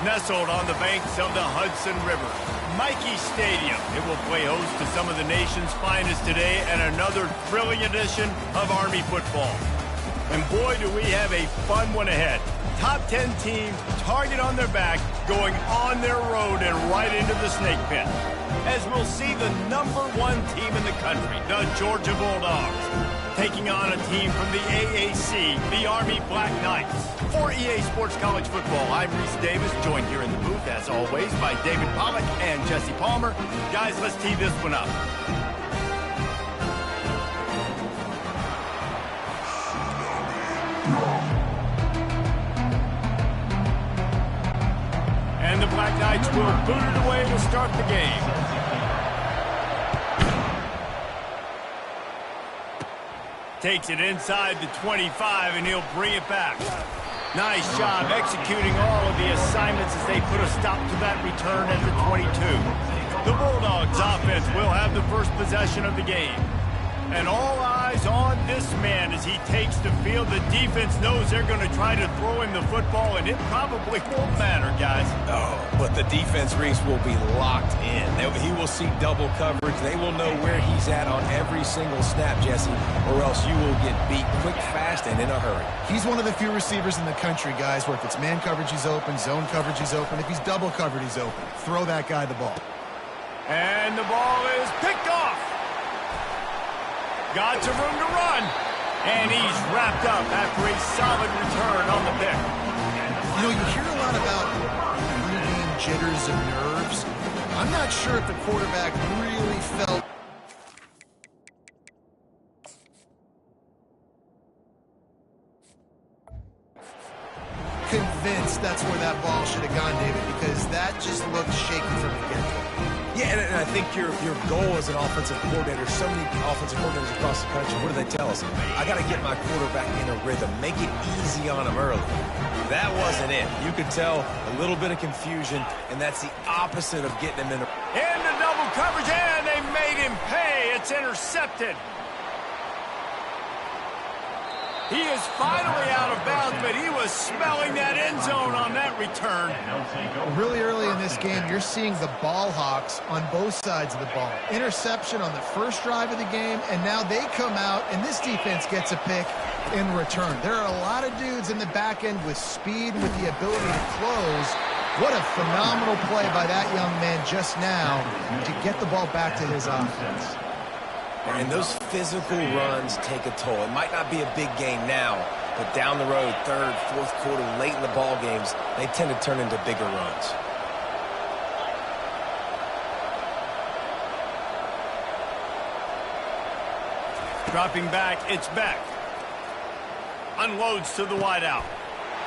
Nestled on the banks of the Hudson River, Michie Stadium. It will play host to some of the nation's finest today and another thrilling edition of Army football. And boy, do we have a fun one ahead. Top 10 teams, target on their back, going on their road and right into the snake pit. As we'll see the #1 team in the country, the Georgia Bulldogs, taking on a team from the AAC, the Army Black Knights. For EA Sports College Football, I'm Reese Davis, joined here in the booth, as always, by David Pollack and Jesse Palmer. Guys, let's tee this one up. And the Black Knights will boot it away to start the game. Takes it inside the 25, and he'll bring it back. Nice job executing all of the assignments as they put a stop to that return at the 22. The Bulldogs offense will have the first possession of the game. And all eyes on this man as he takes the field. The defense knows they're going to try to throw him the football, and it probably won't matter, guys. Oh, but the defense, Reese, will be locked in. He will see double coverage. They will know where he's at on every single snap, Jesse, or else you will get beat quick, fast, and in a hurry. He's one of the few receivers in the country, guys, where if it's man coverage, he's open, zone coverage, he's open. If he's double covered, he's open. Throw that guy the ball. And the ball is picked off. Got some room to run. And he's wrapped up after a solid return on the pick. You know, you hear a lot about pre-game jitters and nerves. I'm not sure if the quarterback really felt convinced that's where that ball should have gone, David, because that just looked shaky from the get-go. Yeah, and I think your goal as an offensive coordinator, so many offensive coordinators across the country, what do they tell us? I got to get my quarterback in a rhythm, make it easy on him early. That wasn't it. You could tell a little bit of confusion, and that's the opposite of getting him in a... Into double coverage, and they made him pay. It's intercepted. He is finally out of bounds, but he was smelling that end zone on that return. Really early in this game, you're seeing the ball hawks on both sides of the ball. Interception on the first drive of the game, and now they come out, and this defense gets a pick in return. There are a lot of dudes in the back end with speed, with the ability to close. What a phenomenal play by that young man just now to get the ball back to his offense. And those physical runs take a toll. It might not be a big gain now, but down the road, third, fourth quarter, late in the ball games, they tend to turn into bigger runs. Dropping back, it's Beck. Unloads to the wideout.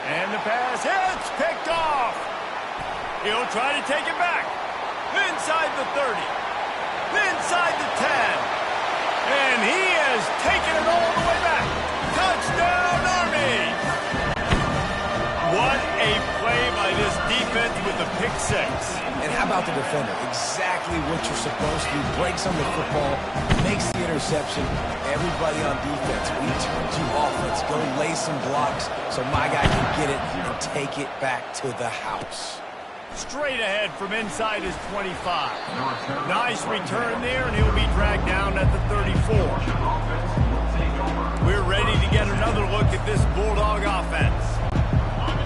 And the pass hits, picked off. He'll try to take it back. Inside the 30. Inside the 10. And he has taken it all the way back. Touchdown, Army! What a play by this defense with the pick six. And how about the defender? Exactly what you're supposed to do. Breaks on the football, makes the interception. Everybody on defense, we turn to offense. Go lay some blocks so my guy can get it and take it back to the house. Straight ahead from inside his 25. Nice return there, and he'll be dragged down at the 34. We're ready to get another look at this Bulldog offense.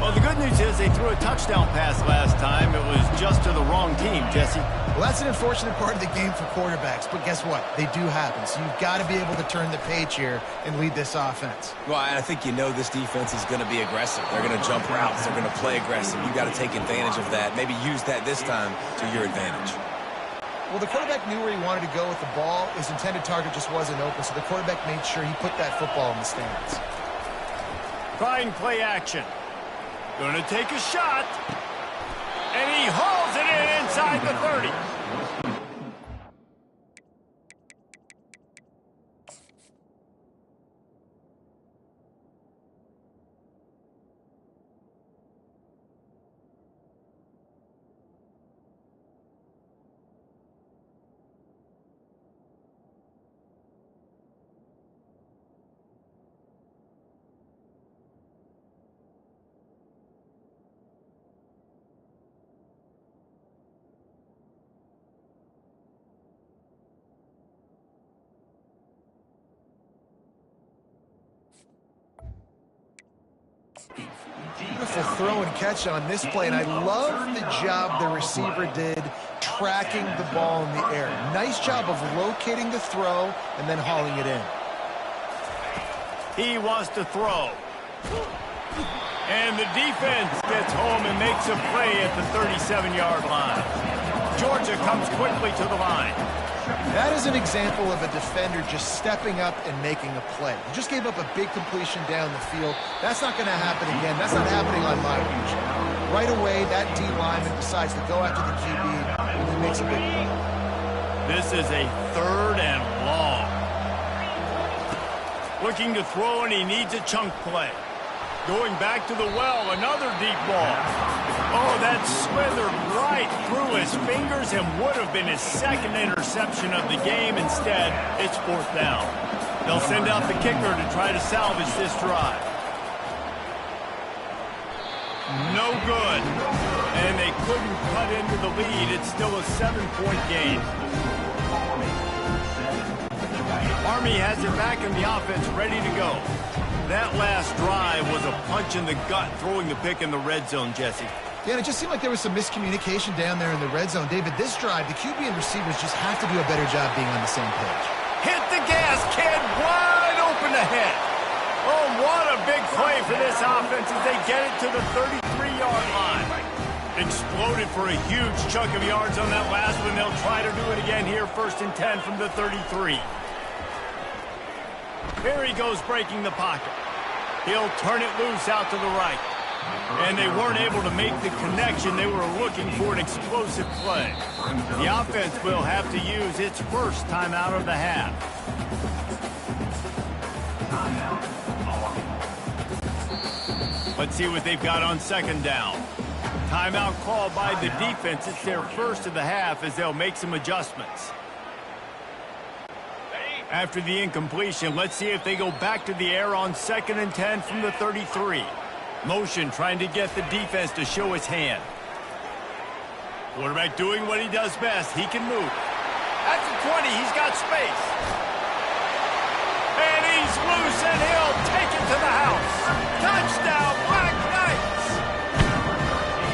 Well, the good news is they threw a touchdown pass last time. It was just to the wrong team, Jesse. Well, that's an unfortunate part of the game for quarterbacks, but guess what? They do happen, so you've got to be able to turn the page here and lead this offense. Well, I think you know this defense is going to be aggressive. They're going to jump routes. They're going to play aggressive. You've got to take advantage of that. Maybe use that this time to your advantage. Well, the quarterback knew where he wanted to go with the ball. His intended target just wasn't open, so the quarterback made sure he put that football in the stands. Trying play action. Going to take a shot. And he hauls it in inside the 30. Beautiful throw and catch on this play, and I love the job the receiver did tracking the ball in the air. Nice job of locating the throw and then hauling it in. He wants to throw. And the defense gets home and makes a play at the 37-yard line. Georgia comes quickly to the line. That is an example of a defender just stepping up and making a play. He just gave up a big completion down the field. That's not going to happen again. That's not happening on my watch. Right away, that D lineman decides to go after the QB, and he makes a big play. This is a 3rd and long. Looking to throw, and he needs a chunk play. Going back to the well, another deep ball. Oh, that slithered right through his fingers and would have been his 2nd interception of the game. Instead, it's 4th down. They'll send out the kicker to try to salvage this drive. No good. And they couldn't cut into the lead. It's still a 7-point game. Army has it back in the offense, ready to go. That last drive was a punch in the gut, throwing the pick in the red zone, Jesse. Yeah, and it just seemed like there was some miscommunication down there in the red zone. David, this drive, the QB and receivers just have to do a better job being on the same page. Hit the gas, kid. Wide open ahead. Oh, what a big play for this offense as they get it to the 33-yard line. Exploded for a huge chunk of yards on that last one. They'll try to do it again here, 1st and 10 from the 33. Here he goes breaking the pocket. He'll turn it loose out to the right. And they weren't able to make the connection. They were looking for an explosive play. The offense will have to use its first timeout of the half. Let's see what they've got on 2nd down. Timeout called by the defense. It's their first of the half as they'll make some adjustments. After the incompletion, let's see if they go back to the air on 2nd and 10 from the 33. Motion trying to get the defense to show his hand. Quarterback doing what he does best. He can move. At the 20, he's got space. And he's loose, and he'll take it to the house. Touchdown, Black Knights!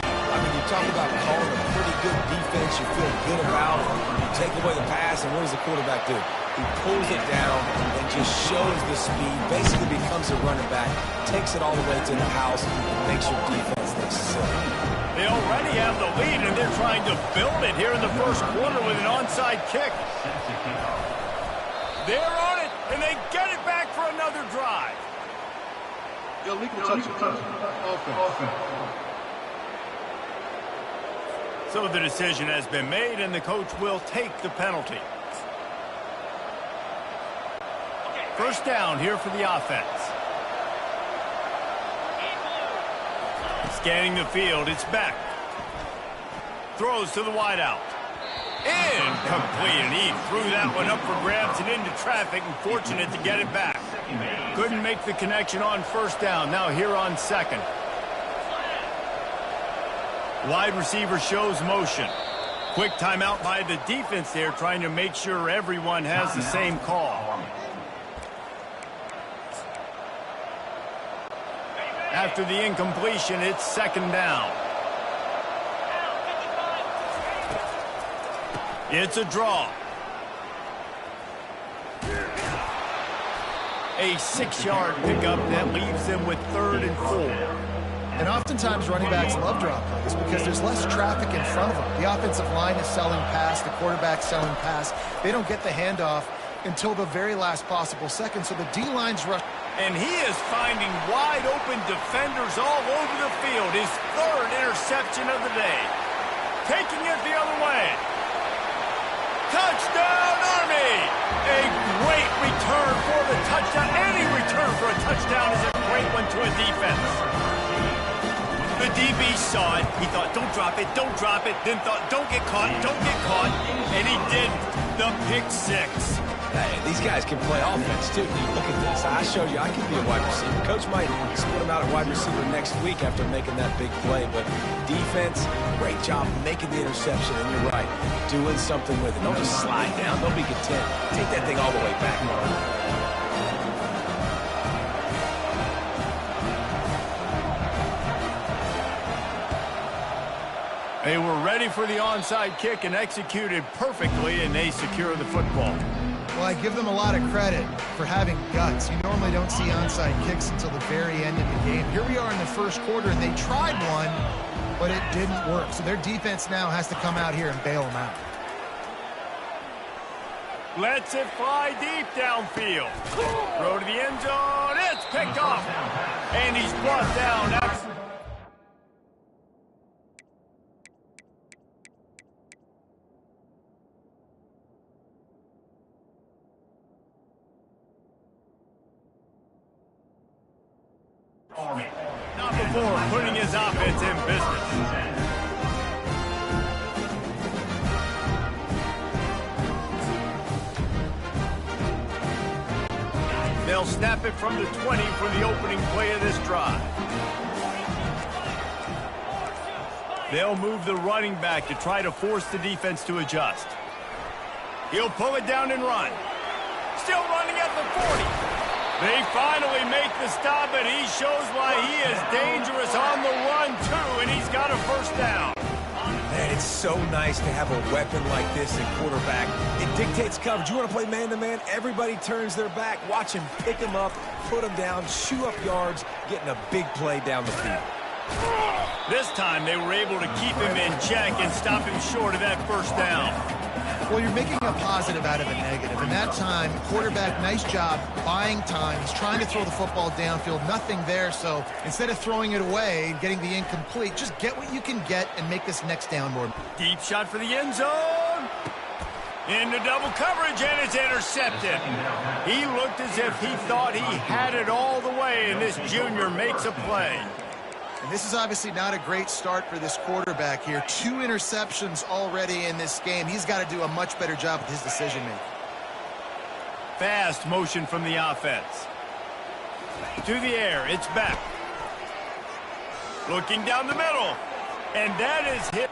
I mean, you talk about calling a pretty good defense you feel good about. You take away the pass, and what does the quarterback do? He pulls it down and just shows the speed, basically becomes a running back, takes it all the way to the house, and makes your defense look silly. They already have the lead, and they're trying to build it here in the 1st quarter with an onside kick. They're on it, and they get it back for another drive. Illegal touch. Offense. So the decision has been made, and the coach will take the penalty. 1st down here for the offense. Scanning the field, it's back. Throws to the wideout. Incomplete, and he threw that one up for grabs and into traffic, and fortunate to get it back. Couldn't make the connection on 1st down. Now here on 2nd. Wide receiver shows motion. Quick timeout by the defense there, trying to make sure everyone has the same call. After the incompletion, it's 2nd down. It's a draw. A 6-yard pickup that leaves them with 3rd and 4. And oftentimes running backs love draw plays because there's less traffic in front of them. The offensive line is selling pass, the quarterback's selling pass. They don't get the handoff until the very last possible second, so the D-line's rush. And he is finding wide-open defenders all over the field. His 3rd interception of the day. Taking it the other way. Touchdown, Army! A great return for the touchdown. Any return for a touchdown is a great one to a defense. The DB saw it. He thought, don't drop it, don't drop it. Then thought, don't get caught, don't get caught. And he didn't. The pick 6. Hey, these guys can play offense, too. Look at this. I showed you I can be a wide receiver. Coach might split him out at wide receiver next week after making that big play. But defense, great job making the interception. And you're right, doing something with it. Don't just slide down. Don't be content. Take that thing all the way back. They were ready for the onside kick and executed perfectly, and they secure the football. Well, I give them a lot of credit for having guts. You normally don't see onside kicks until the very end of the game. Here we are in the first quarter, and they tried one, but it didn't work. So their defense now has to come out here and bail them out. Lets it fly deep downfield. Throw to the end zone. It's picked off. And he's brought down. Not before putting his offense in business. They'll snap it from the 20 for the opening play of this drive. They'll move the running back to try to force the defense to adjust. He'll pull it down and run. Still running at the 40. They finally make the stop, and he shows why he is dangerous on the run, too, and he's got a first down. Man, it's so nice to have a weapon like this at quarterback. It dictates coverage. You want to play man-to-man? Everybody turns their back. Watch him pick him up, put him down, chew up yards, getting a big play down the field. This time, they were able to keep him in check and stop him short of that first down. Well, you're making a positive out of a negative. And that time, quarterback, nice job buying time. He's trying to throw the football downfield. Nothing there. So instead of throwing it away and getting the incomplete, just get what you can get and make this next down more. Deep shot for the end zone. Into double coverage, and it's intercepted. He looked as if he thought he had it all the way, and this junior makes a play. And this is obviously not a great start for this quarterback here. 2 interceptions already in this game. He's got to do a much better job with his decision-making. Fast motion from the offense. To the air, it's back. Looking down the middle. And that is hit.